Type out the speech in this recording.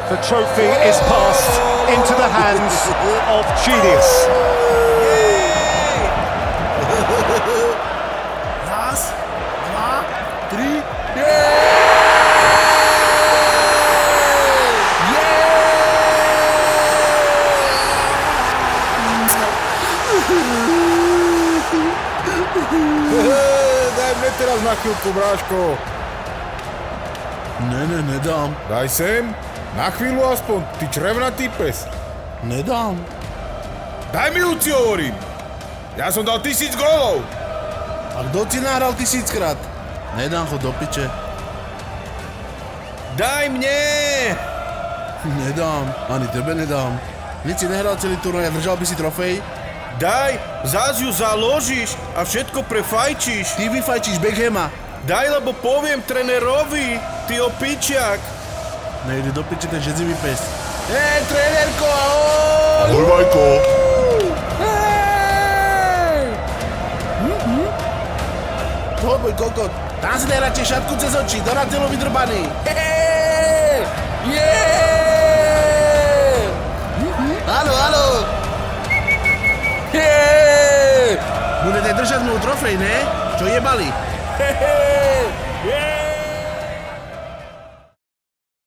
The trophy is passed into the hands of Genius. Raz, dva, tri. Daj mne teraz na chvíľku, bráško. Ne, nedám. Daj sem. Na chvíľu aspoň, ty črevnatý pes. Nedám. Daj mi Luci, hovorím. Ja som dal 1000 gólov. A kto ti nahral 1000-krát? Nedám, chod do piče. Daj mne. Nedám, ani tebe nedám. Nic si nehral celý turnaj a držal by si trofej? Daj, zás ju založíš a všetko prefajčíš. Ty vyfajčíš Beckhama. Daj, lebo poviem trénerovi, ty opičiak. Nejde do piče ten žedzivý pes. Trénerko, ahoj! Ahoj, Vajko. Pohoj, kokot. Tam si daj radšej šatku cez oči, do na telo vydrbaný. Haló. Budete držať môj trofej, ne? Čo jebali?